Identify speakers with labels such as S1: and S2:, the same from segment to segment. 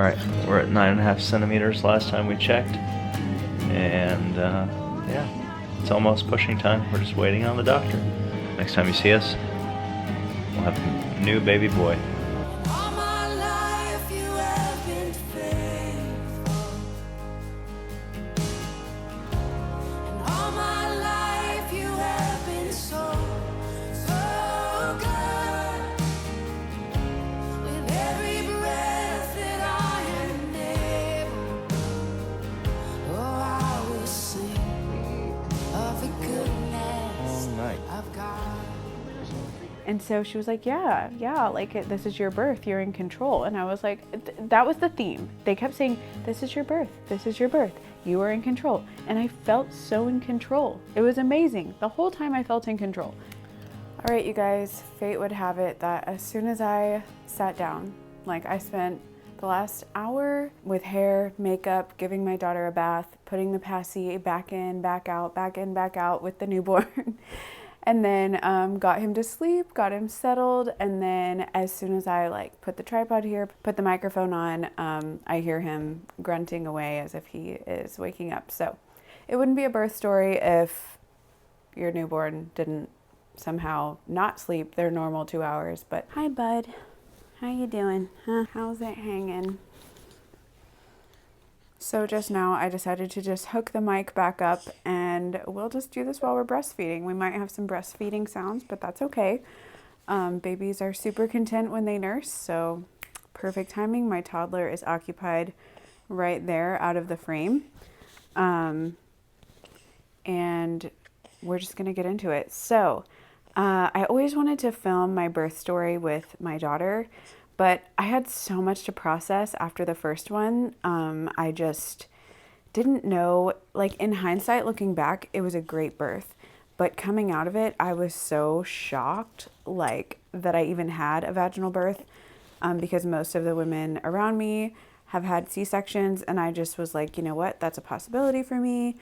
S1: All right, we're at 9.5 centimeters last time we checked, and yeah, it's almost pushing time. We're just waiting on the doctor. Next time you see us, we'll have a new baby boy.
S2: And so she was like, yeah, like this is your birth, you're in control. And I was like, that was the theme. They kept saying, this is your birth, this is your birth, you are in control. And I felt so in control. It was amazing. The whole time I felt in control. All right, you guys, fate would have it that as soon as I sat down, like I spent the last hour with hair, makeup, giving my daughter a bath, putting the passy back in, back out, back in, back out with the newborn. And then got him to sleep, got him settled, and then as soon as I like put the tripod here, put the microphone on, I hear him grunting away as if he is waking up. So it wouldn't be a birth story if your newborn didn't somehow not sleep their normal 2 hours. But hi, bud. How you doing? Huh? How's it hanging? So just now I decided to just hook the mic back up and we'll just do this while we're breastfeeding. We might have some breastfeeding sounds, but that's okay. Babies are super content when they nurse, so perfect timing. My toddler is occupied right there out of the frame. And we're just gonna get into it. So I always wanted to film my birth story with my daughter, but I had so much to process after the first one. I just didn't know, like in hindsight, looking back, it was a great birth. But coming out of it, I was so shocked, like that I even had a vaginal birth, because most of the women around me have had C-sections. And I just was like, you know what, that's a possibility for me.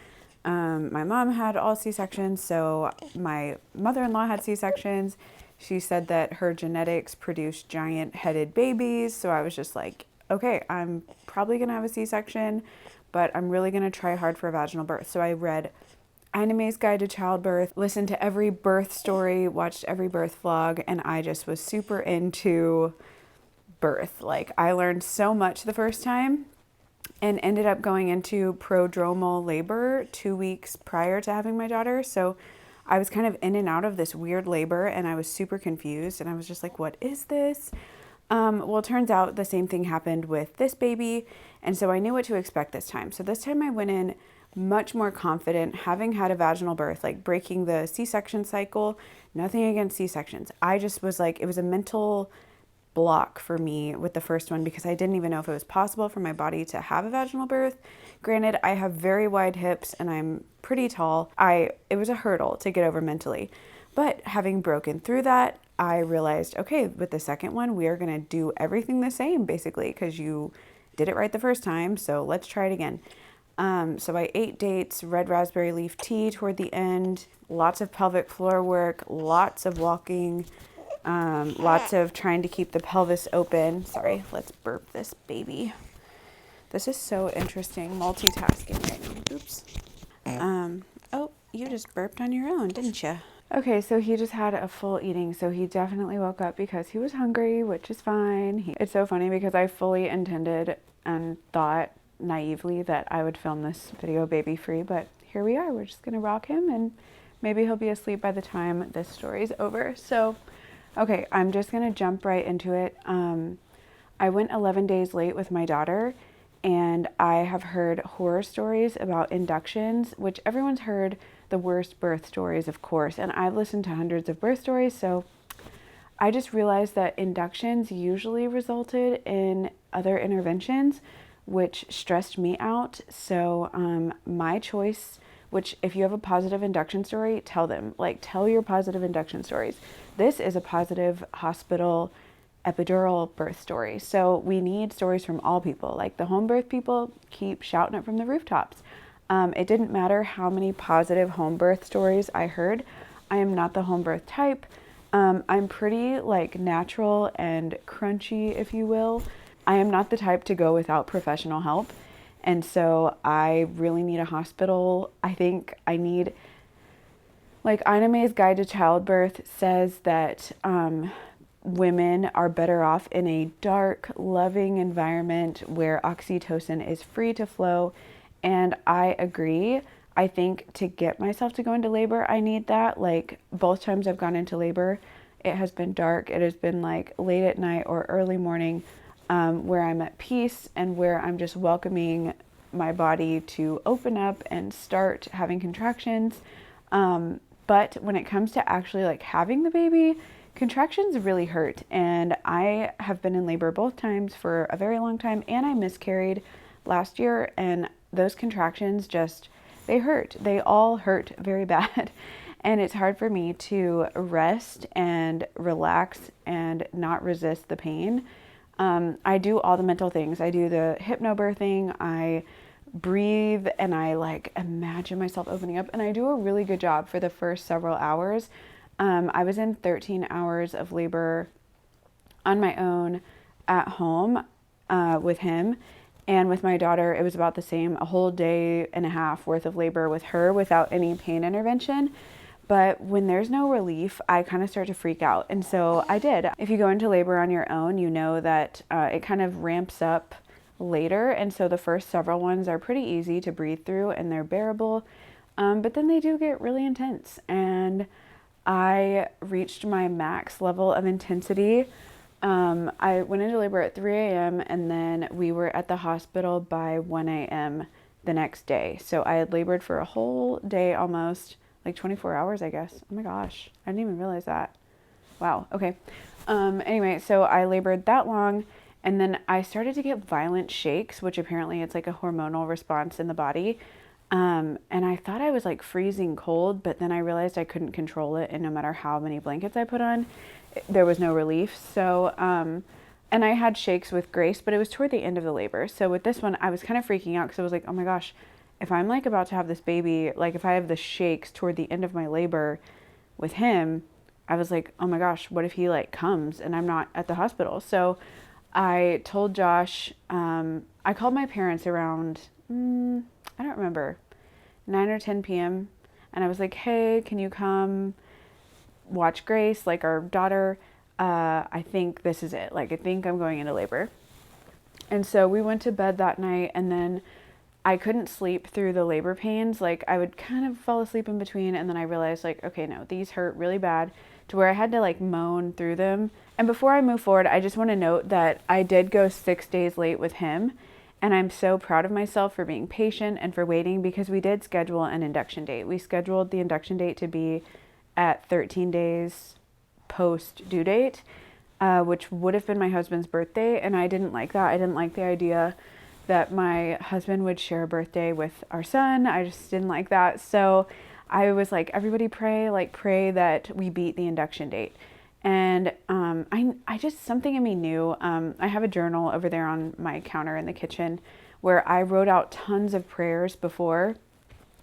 S2: My mom had all C-sections, so my mother-in-law had C-sections. She said that her genetics produced giant-headed babies, so I was just like, okay, I'm probably gonna have a C-section, but I'm really gonna try hard for a vaginal birth. So I read Anime's Guide to Childbirth, listened to every birth story, watched every birth vlog, and I just was super into birth. Like, I learned so much the first time and ended up going into prodromal labor 2 weeks prior to having my daughter. So I was kind of in and out of this weird labor and I was super confused and I was just like, what is this? Well, it turns out the same thing happened with this baby. And so I knew what to expect this time. So this time I went in much more confident, having had a vaginal birth, like breaking the C-section cycle. Nothing against C-sections. I just was like, it was a mental block for me with the first one because I didn't even know if it was possible for my body to have a vaginal birth. Granted, I have very wide hips and I'm pretty tall. It was a hurdle to get over mentally. But having broken through that, I realized, okay, with the second one, we are going to do everything the same basically because you did it right the first time. So let's try it again. So I ate dates, red raspberry leaf tea toward the end, lots of pelvic floor work, lots of walking, lots of trying to keep the pelvis open. Sorry, let's burp this baby. This is so interesting, multitasking right now. Oops. Oh, you just burped on your own, didn't you? Okay, so he just had a full eating, so he definitely woke up because he was hungry, which is fine. It's so funny because I fully intended and thought naively that I would film this video baby free, but here we are. We're just gonna rock him and maybe he'll be asleep by the time this story's over. So okay, I'm just gonna jump right into it. I went 11 days late with my daughter and I have heard horror stories about inductions, which everyone's heard the worst birth stories, of course, and I've listened to hundreds of birth stories, so I just realized that inductions usually resulted in other interventions, which stressed me out. So my choice, which if you have a positive induction story, tell them, like tell your positive induction stories. This is a positive hospital epidural birth story. So we need stories from all people. Like the home birth people, keep shouting it from the rooftops. It didn't matter how many positive home birth stories I heard. I am not the home birth type. I'm pretty like natural and crunchy, if you will. I am not the type to go without professional help. And so I really need a hospital. I think I need, like, Ina May's Guide to Childbirth says that women are better off in a dark, loving environment where oxytocin is free to flow. And I agree. I think to get myself to go into labor, I need that. Like, both times I've gone into labor, it has been dark. It has been like late at night or early morning, where I'm at peace and where I'm just welcoming my body to open up and start having contractions. But when it comes to actually like having the baby, contractions really hurt. And I have been in labor both times for a very long time, and I miscarried last year, and those contractions just, they hurt. They all hurt very bad. And it's hard for me to rest and relax and not resist the pain. I do all the mental things. I do the hypnobirthing. I breathe and I like imagine myself opening up, and I do a really good job for the first several hours. I was in 13 hours of labor on my own at home with him, and with my daughter it was about the same, a whole day and a half worth of labor with her without any pain intervention. But when there's no relief, I kind of start to freak out. And so I did. If you go into labor on your own, you know that it kind of ramps up later. And so the first several ones are pretty easy to breathe through and they're bearable. But then they do get really intense. And I reached my max level of intensity. I went into labor at 3 a.m. and then we were at the hospital by 1 a.m. the next day. So I had labored for a whole day almost. Like 24 hours, I guess. Oh my gosh, I didn't even realize that. Wow, okay. Anyway, so I labored that long, and then I started to get violent shakes, which apparently it's like a hormonal response in the body. And I thought I was like freezing cold, but then I realized I couldn't control it, and no matter how many blankets I put on, there was no relief. So, and I had shakes with Grace, but it was toward the end of the labor. So with this one, I was kind of freaking out because I was like, oh my gosh, if I'm like about to have this baby, like if I have the shakes toward the end of my labor with him, I was like, oh my gosh, what if he like comes and I'm not at the hospital? So I told Josh, I called my parents around, I don't remember, 9 or 10 p.m. And I was like, hey, can you come watch Grace, like our daughter? I think this is it. Like, I think I'm going into labor. And so we went to bed that night, and then I couldn't sleep through the labor pains. Like, I would kind of fall asleep in between, and then I realized like, okay, no, these hurt really bad, to where I had to like moan through them. And before I move forward, I just want to note that I did go 6 days late with him, and I'm so proud of myself for being patient and for waiting, because we did schedule an induction date. We scheduled the induction date to be at 13 days post due date, which would have been my husband's birthday, and I didn't like that. I didn't like the idea that my husband would share a birthday with our son. I just didn't like that. So I was like, everybody pray that we beat the induction date. And I just, something in me knew. I have a journal over there on my counter in the kitchen where I wrote out tons of prayers before.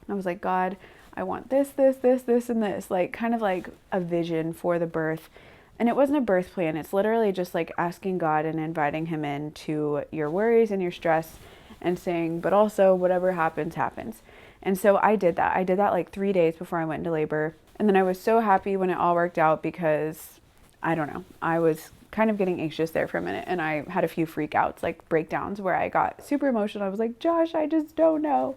S2: I was like, God, I want this, and this, like kind of like a vision for the birth. And it wasn't a birth plan. It's literally just like asking God and inviting him into your worries and your stress and saying, but also whatever happens, happens. And so I did that. I did that like 3 days before I went into labor. And then I was so happy when it all worked out, because I don't know, I was kind of getting anxious there for a minute, and I had a few freakouts, like breakdowns, where I got super emotional. I was like, Josh, I just don't know.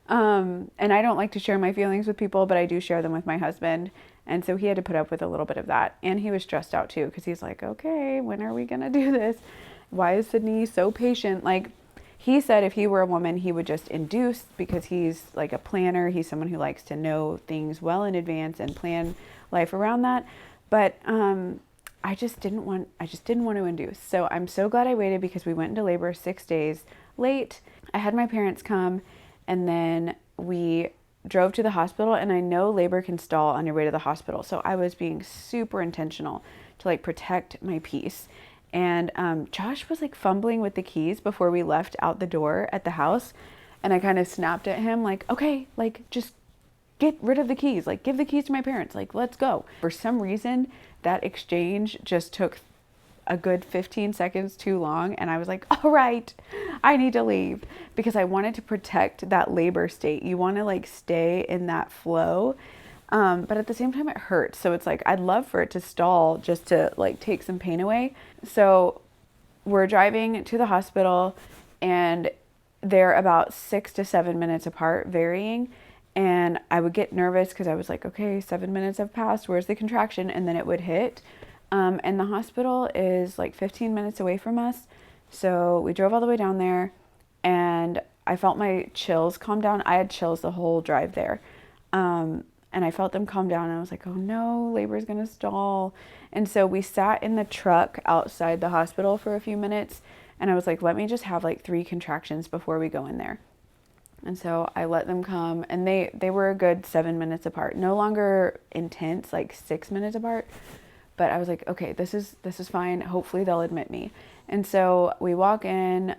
S2: And I don't like to share my feelings with people, but I do share them with my husband. And so he had to put up with a little bit of that. And he was stressed out too, because he's like, okay, when are we going to do this? Why is Sydney so patient? Like, he said if he were a woman, he would just induce, because he's like a planner. He's someone who likes to know things well in advance and plan life around that. But I just didn't want to induce. So I'm so glad I waited, because we went into labor 6 days late. I had my parents come, and then we drove to the hospital, and I know labor can stall on your way to the hospital. So I was being super intentional to like protect my peace. And Josh was like fumbling with the keys before we left out the door at the house. And I kind of snapped at him like, okay, like just get rid of the keys, like give the keys to my parents, like let's go. For some reason, that exchange just took a good 15 seconds too long. And I was like, all right, I need to leave, because I wanted to protect that labor state. You want to like stay in that flow. But at the same time, it hurts. So it's like, I'd love for it to stall just to like take some pain away. So we're driving to the hospital, and they're about 6 to 7 minutes apart, varying. And I would get nervous because I was like, okay, 7 minutes have passed. Where's the contraction? And then it would hit. And the hospital is like 15 minutes away from us. So we drove all the way down there, and I felt my chills calm down. I had chills the whole drive there. And I felt them calm down, and I was like, oh no, labor is going to stall. And so we sat in the truck outside the hospital for a few minutes, and I was like, let me just have like 3 contractions before we go in there. And so I let them come, and they were a good 7 minutes apart. No longer intense, like 6 minutes apart. But I was like, okay, this is fine. Hopefully they'll admit me. And so we walk in,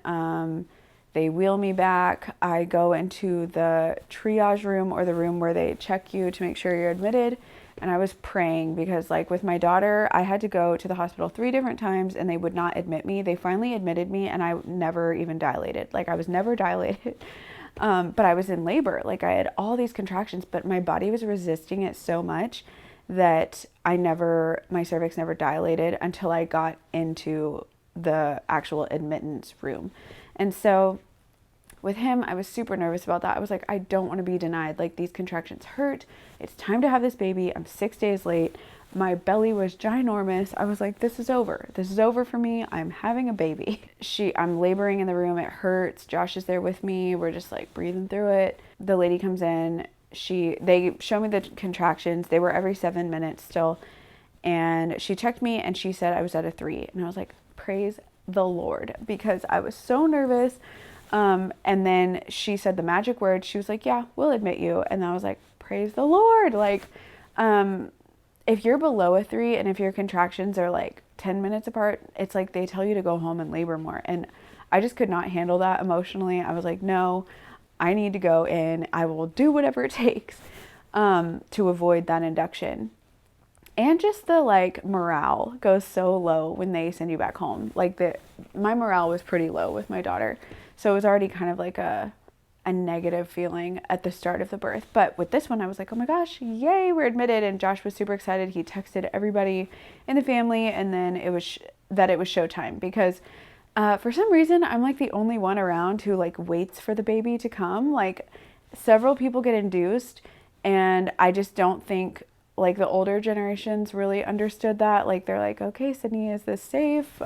S2: they wheel me back. I go into the triage room, or the room where they check you to make sure you're admitted. And I was praying, because like with my daughter, I had to go to the hospital 3 different times and they would not admit me. They finally admitted me, and I never even dilated. Like I was never dilated. But I was in labor. Like I had all these contractions, but my body was resisting it so much that my cervix never dilated until I got into the actual admittance room. And so with him, I was super nervous about that. I was like, I don't want to be denied. Like these contractions hurt. It's time to have this baby. I'm 6 days late. My belly was ginormous. I was like, this is over. This is over for me. I'm having a baby. I'm laboring in the room. It hurts. Josh is there with me. We're just like breathing through it. The lady comes in. They show me the contractions. They were every 7 minutes still. And she checked me, and she said I was at a 3. And I was like, praise the Lord, because I was so nervous. And then she said the magic word. She was like, yeah, we'll admit you. And I was like, praise the Lord. Like, if you're below a 3 and if your contractions are like 10 minutes apart, it's like they tell you to go home and labor more. And I just could not handle that emotionally. I was like, no, I need to go in. I will do whatever it takes to avoid that induction. And just the like morale goes so low when they send you back home. Like my morale was pretty low with my daughter. So it was already kind of like a negative feeling at the start of the birth. But with this one, I was like, oh my gosh, yay, we're admitted. And Josh was super excited. He texted everybody in the family, and then it was showtime, because for some reason, I'm like the only one around who like waits for the baby to come. Like several people get induced, and I just don't think like the older generations really understood that. Like they're like, okay, Sydney, is this safe?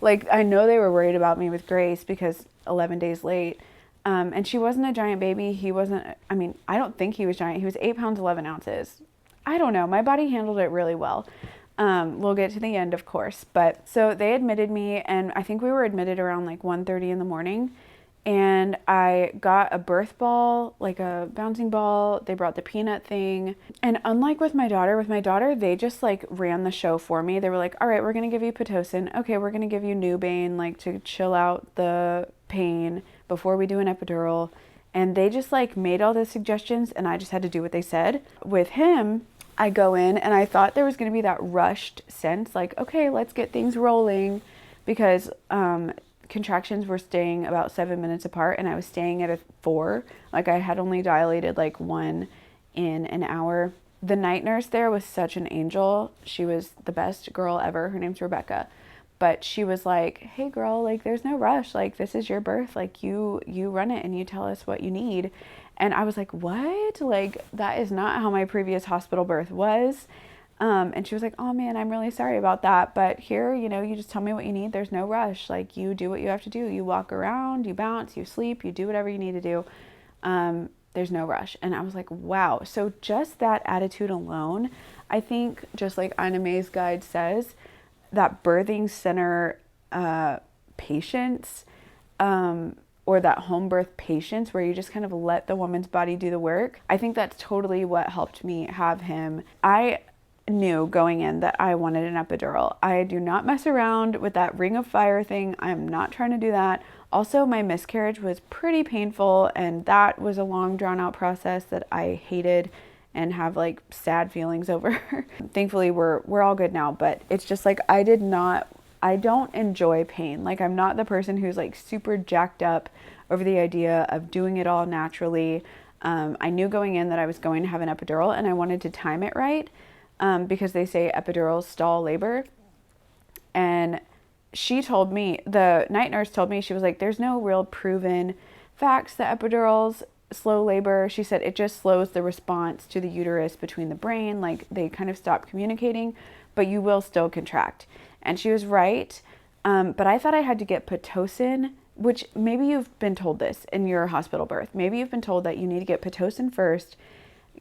S2: Like I know they were worried about me with Grace, because 11 days late. And she wasn't a giant baby. He wasn't, I don't think he was giant. He was 8 pounds, 11 ounces. I don't know. My body handled it really well. We'll get to the end, of course. But so they admitted me, and I think we were admitted around like 1:30 in the morning. And I got a birth ball, like a bouncing ball. They brought the peanut thing. And unlike with my daughter, they just like ran the show for me. They were like, all right, we're going to give you Pitocin. Okay, we're going to give you Nubane, like to chill out the pain before we do an epidural. And they just like made all the suggestions, and I just had to do what they said. With him, I go in, and I thought there was going to be that rushed sense, like, okay, let's get things rolling, because contractions were staying about 7 minutes apart, and I was staying at a 4. Like I had only dilated like 1 in an hour. The night nurse there was such an angel. She was the best girl ever. Her name's Rebecca. But she was like, hey girl, like there's no rush. Like this is your birth. Like you run it and you tell us what you need. And I was like, what? Like that is not how my previous hospital birth was. And she was like, oh man, I'm really sorry about that. But here, you just tell me what you need. There's no rush. Like you do what you have to do. You walk around, you bounce, you sleep, you do whatever you need to do. There's no rush. And I was like, wow. So just that attitude alone, I think, just like Ina May's guide says, that birthing center patience, or that home birth patience, where you just kind of let the woman's body do the work. I think that's totally what helped me have him. I knew going in that I wanted an epidural. I do not mess around with that ring of fire thing. I'm not trying to do that. Also, my miscarriage was pretty painful, and that was a long drawn out process that I hated and have like sad feelings over. Thankfully we're all good now, but it's just like I I don't enjoy pain. Like, I'm not the person who's like super jacked up over the idea of doing it all naturally. I knew going in that I was going to have an epidural, and I wanted to time it right, because they say epidurals stall labor. And she told me, the night nurse told me, she was like, there's no real proven facts that epidurals slow labor. She said it just slows the response to the uterus between the brain. Like, they kind of stop communicating, but you will still contract. And she was right. But I thought I had to get Pitocin, which maybe you've been told this in your hospital birth. Maybe you've been told that you need to get Pitocin first,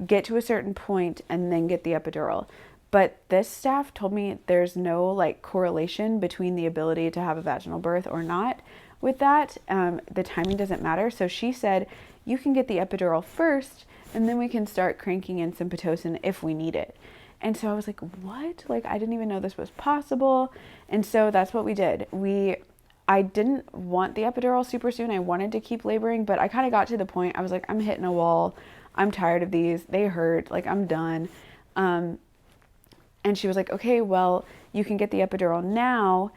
S2: get to a certain point, and then get the epidural. But this staff told me there's no like correlation between the ability to have a vaginal birth or not with that. The timing doesn't matter. So she said, you can get the epidural first, and then we can start cranking in some Pitocin if we need it. And so I was like, what? Like, I didn't even know this was possible. And so that's what we did. I didn't want the epidural super soon. I wanted to keep laboring, but I kind of got to the point, I was like, I'm hitting a wall. I'm tired of these. They hurt. Like, I'm done. And she was like, okay, well, you can get the epidural now,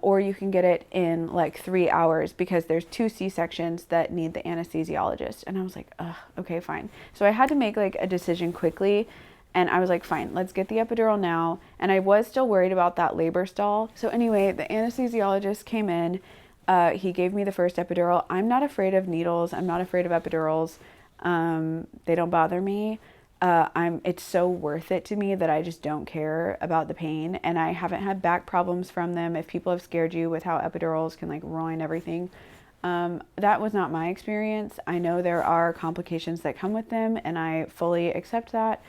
S2: or you can get it in like 3 hours, because there's 2 C-sections that need the anesthesiologist. And I was like, ugh, okay, fine. So I had to make like a decision quickly. And I was like, fine, let's get the epidural now. And I was still worried about that labor stall. So anyway, the anesthesiologist came in. He gave me the first epidural. I'm not afraid of needles. I'm not afraid of epidurals. They don't bother me. It's so worth it to me that I just don't care about the pain. And I haven't had back problems from them. If people have scared you with how epidurals can like ruin everything, that was not my experience. I know there are complications that come with them, and I fully accept that.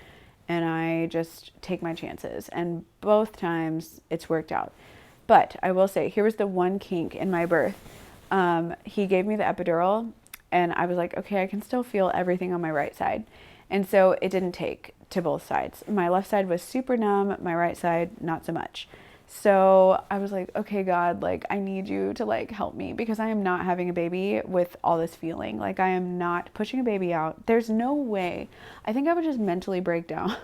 S2: And I just take my chances. And both times it's worked out. But I will say, here was the one kink in my birth. He gave me the epidural, and I was like, okay, I can still feel everything on my right side. And so it didn't take to both sides. My left side was super numb, my right side, not so much. So I was like, okay, God, like, I need you to like help me, because I am not having a baby with all this feeling. Like, I am not pushing a baby out. There's no way. I think I would just mentally break down,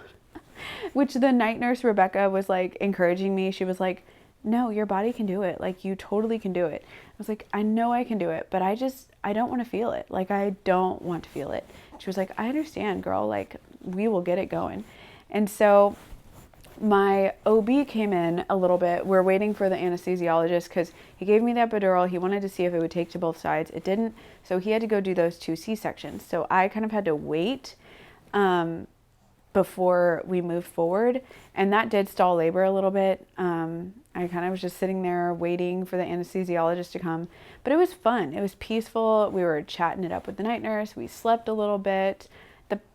S2: which the night nurse, Rebecca, was like encouraging me. She was like, no, your body can do it. Like, you totally can do it. I was like, I know I can do it, but I don't want to feel it. Like, I don't want to feel it. She was like, I understand, girl. Like, we will get it going. And so my OB came in a little bit. We're waiting for the anesthesiologist, because he gave me the epidural. He wanted to see if it would take to both sides. It didn't. So he had to go do those 2 C-sections. So I kind of had to wait before we moved forward. And that did stall labor a little bit. I kind of was just sitting there waiting for the anesthesiologist to come. But it was fun. It was peaceful. We were chatting it up with the night nurse. We slept a little bit.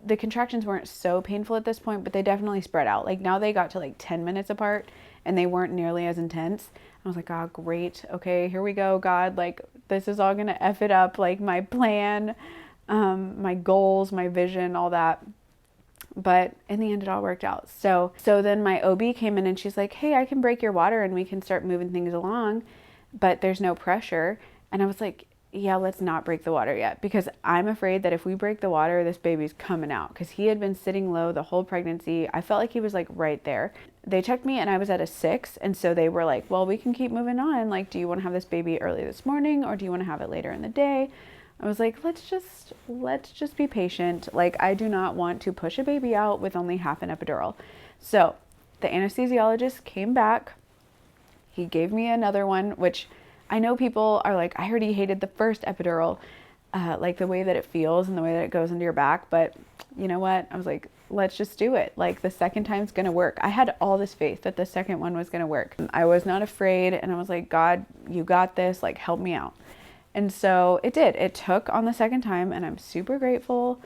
S2: The contractions weren't so painful at this point, but they definitely spread out. Like, now they got to like 10 minutes apart, and they weren't nearly as intense. I was like, oh, great. Okay, here we go, God. Like, this is all going to F it up. Like, my plan, my goals, my vision, all that. But in the end, it all worked out. So then my OB came in, and she's like, hey, I can break your water and we can start moving things along, but there's no pressure. And I was like, yeah, let's not break the water yet, because I'm afraid that if we break the water, this baby's coming out, because he had been sitting low the whole pregnancy. I felt like he was like right there. They checked me and I was at a 6. And so they were like, well, we can keep moving on. Like, do you want to have this baby early this morning, or do you want to have it later in the day? I was like, let's just be patient. Like, I do not want to push a baby out with only half an epidural. So the anesthesiologist came back. He gave me another one, which I know people are like, I heard he hated the first epidural, like the way that it feels and the way that it goes into your back. But you know what? I was like, let's just do it. Like, the second time's going to work. I had all this faith that the second one was going to work. I was not afraid. And I was like, God, you got this. Like, help me out. And so it did. It took on the second time, and I'm super grateful.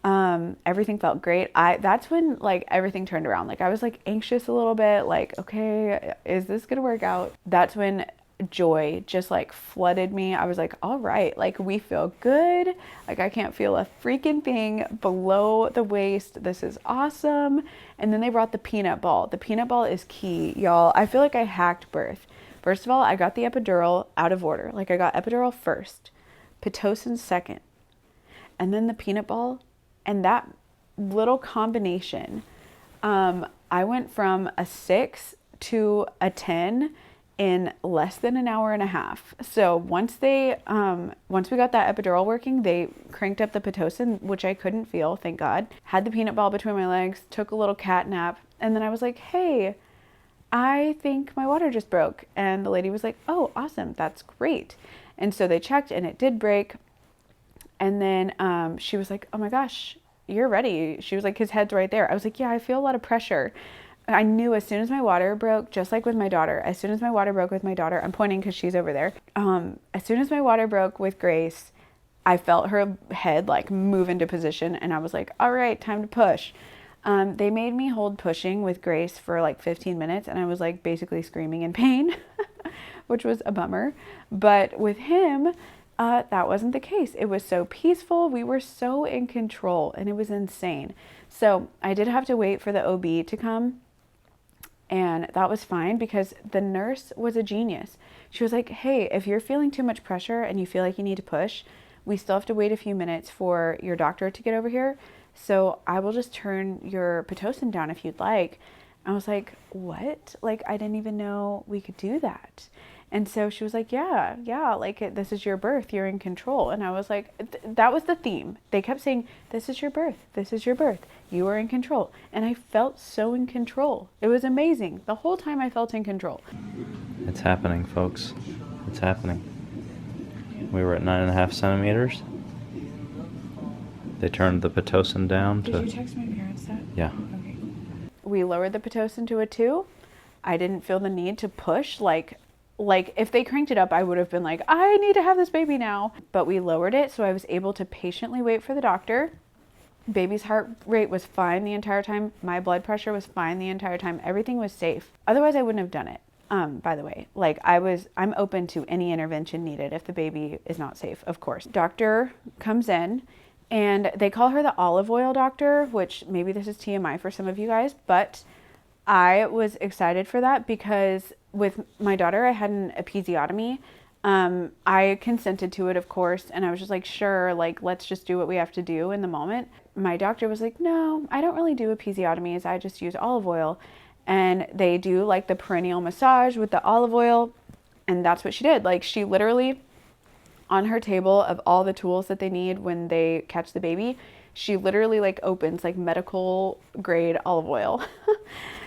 S2: Everything felt great. That's when like everything turned around. Like, I was like anxious a little bit, like, okay, is this going to work out? That's when joy just like flooded me. I was like, all right, like, we feel good. Like, I can't feel a freaking thing below the waist. This is awesome. And then they brought the peanut ball. The peanut ball is key, y'all. I feel like I hacked birth. First of all, I got the epidural out of order. Like, I got epidural first, Pitocin second, and then the peanut ball. And that little combination, I went from a 6 to a 10 in less than an hour and a half. So once we got that epidural working, they cranked up the Pitocin, which I couldn't feel, thank God. Had the peanut ball between my legs, took a little cat nap, and then I was like, hey, I think my water just broke. And the lady was like, oh, awesome, that's great. And so they checked and it did break. And then she was like, oh my gosh, you're ready. She was like, his head's right there. I was like, yeah, I feel a lot of pressure. I knew as soon as my water broke, just like with my daughter, as soon as my water broke with my daughter, I'm pointing because she's over there. As soon as my water broke with Grace, I felt her head like move into position and I was like, all right, time to push. They made me hold pushing with Grace for like 15 minutes and I was like basically screaming in pain, which was a bummer. But with him, that wasn't the case. It was so peaceful. We were so in control and it was insane. So I did have to wait for the OB to come. And that was fine because the nurse was a genius. She was like, hey, if you're feeling too much pressure and you feel like you need to push, we still have to wait a few minutes for your doctor to get over here. So I will just turn your Pitocin down if you'd like. I was like, what? Like, I didn't even know we could do that. And so she was like, yeah, like this is your birth, you're in control. And I was like, that was the theme. They kept saying, this is your birth, you are in control. And I felt so in control. It was amazing. The whole time I felt in control.
S1: It's happening, folks. It's happening. We were at 9.5 centimeters. They turned the Pitocin down to...
S2: Did you text my parents that?
S1: Yeah.
S2: Okay. We lowered the Pitocin to a 2. I didn't feel the need to push like if they cranked it up, I would have been like, I need to have this baby now. But we lowered it, so I was able to patiently wait for the doctor. Baby's heart rate was fine the entire time. My blood pressure was fine the entire time. Everything was safe. Otherwise, I wouldn't have done it. By the way, like I'm open to any intervention needed if the baby is not safe, of course. Doctor comes in and they call her the olive oil doctor, which maybe this is TMI for some of you guys, but I was excited for that because with my daughter, I had an episiotomy. I consented to it, of course, and I was just like, sure, like, let's just do what we have to do in the moment. My doctor was like, no, I don't really do episiotomies. I just use olive oil. And they do like the perineal massage with the olive oil. And that's what she did. Like, she literally, on her table of all the tools that they need when they catch the baby, she literally like opens like medical grade olive oil.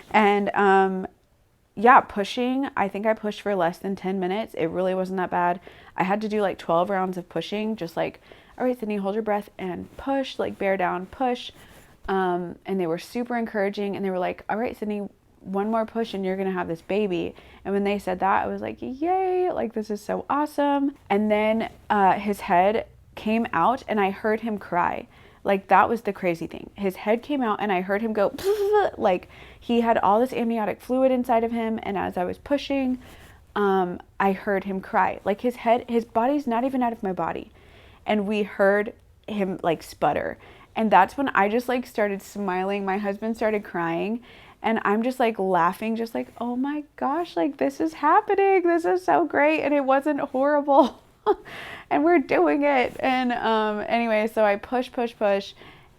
S2: And yeah, pushing, I think I pushed for less than 10 minutes. It really wasn't that bad. I had to do like 12 rounds of pushing, just like, all right, Sydney, hold your breath and push, like bear down, push. And they were super encouraging and they were like, all right, Sydney, one more push and you're going to have this baby. And when they said that, I was like, yay, like this is so awesome. And then his head came out and I heard him cry. Like, that was the crazy thing. His head came out and I heard him go, like he had all this amniotic fluid inside of him. And as I was pushing, I heard him cry. Like his body's not even out of my body. And we heard him like sputter. And that's when I just like started smiling. My husband started crying and I'm just like laughing, just like, oh my gosh, like this is happening. This is so great. And it wasn't horrible. And we're doing it. And anyway, so I push,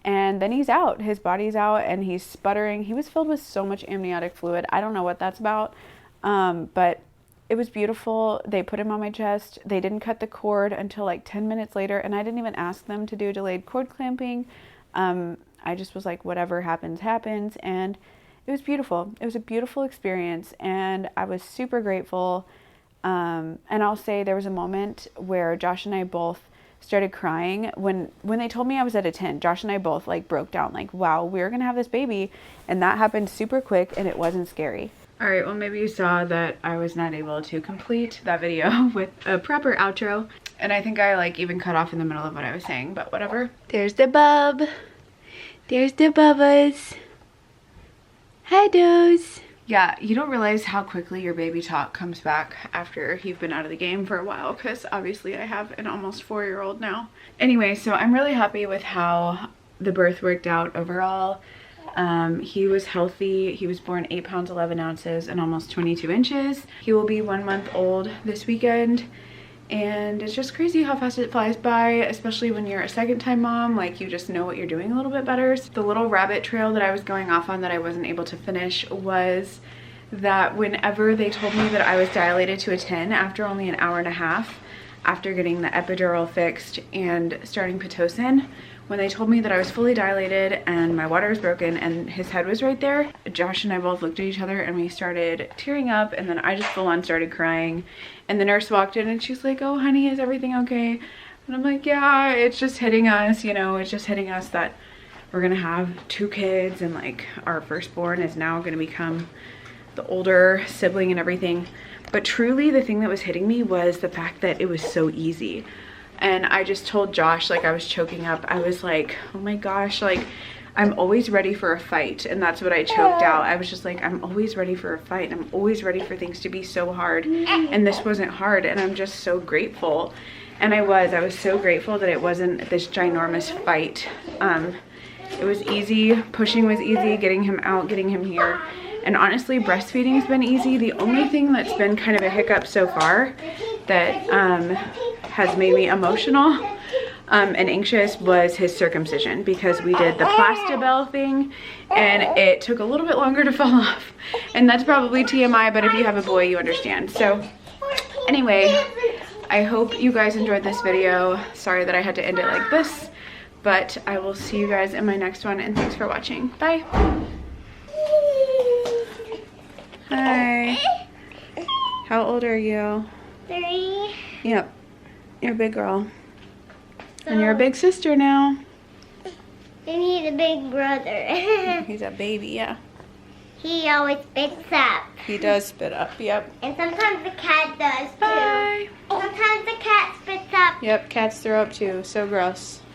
S2: and then he's out. His body's out and he's sputtering. He was filled with so much amniotic fluid. I don't know what that's about, but it was beautiful. They put him on my chest. They didn't cut the cord until like 10 minutes later, and I didn't even ask them to do delayed cord clamping. I just was like, whatever happens, happens. And it was beautiful. It was a beautiful experience, and I was super grateful. And I'll say there was a moment where Josh and I both started crying when they told me I was at a 10. Josh and I both like broke down, like, wow, we're gonna have this baby. And that happened super quick and it wasn't scary. All right, well, maybe you saw that I was not able to complete that video with a proper outro. And I think I like even cut off in the middle of what I was saying, but whatever. There's the bub. There's the bubbas. Hi, does. Yeah, you don't realize how quickly your baby talk comes back after you've been out of the game for a while, because obviously I have an almost 4-year-old now. Anyway, so I'm really happy with how the birth worked out overall. He was healthy. He was born 8 pounds 11 ounces and almost 22 inches. He will be 1 month old this weekend. And it's just crazy how fast it flies by, especially when you're a second-time mom. Like, you just know what you're doing a little bit better. So the little rabbit trail that I was going off on that I wasn't able to finish was that whenever they told me that I was dilated to a 10 after only an hour and a half after getting the epidural fixed and starting Pitocin, when they told me that I was fully dilated and my water was broken and his head was right there, Josh and I both looked at each other and we started tearing up, and then I just full on started crying. And the nurse walked in and she's like, "Oh honey, is everything okay?" And I'm like, "Yeah, it's just hitting us, you know, it's just hitting us that we're gonna have 2 kids and like our firstborn is now gonna become the older sibling and everything." But truly the thing that was hitting me was the fact that it was so easy. And I just told Josh, like, I was choking up. I was like, oh my gosh, like, I'm always ready for a fight. And that's what I choked out. I was just like, I'm always ready for a fight. I'm always ready for things to be so hard. And this wasn't hard. And I'm just so grateful. And I was so grateful that it wasn't this ginormous fight. It was easy. Pushing was easy. Getting him out, getting him here. And honestly, breastfeeding's been easy. The only thing that's been kind of a hiccup so far that has made me emotional and anxious was his circumcision, because we did the Plastabell thing and it took a little bit longer to fall off. And that's probably TMI, but if you have a boy, you understand. So anyway, I hope you guys enjoyed this video. Sorry that I had to end it like this, but I will see you guys in my next one, and thanks for watching. Bye. Hi. How old are you?
S3: 3.
S2: Yep. You're a big girl. And you're a big sister now.
S3: And he's a big brother.
S2: He's a baby, yeah.
S3: He always spits up.
S2: He does spit up, yep.
S3: And sometimes the cat does too.
S2: Bye.
S3: Sometimes the cat spits up.
S2: Yep, cats throw up too. So gross.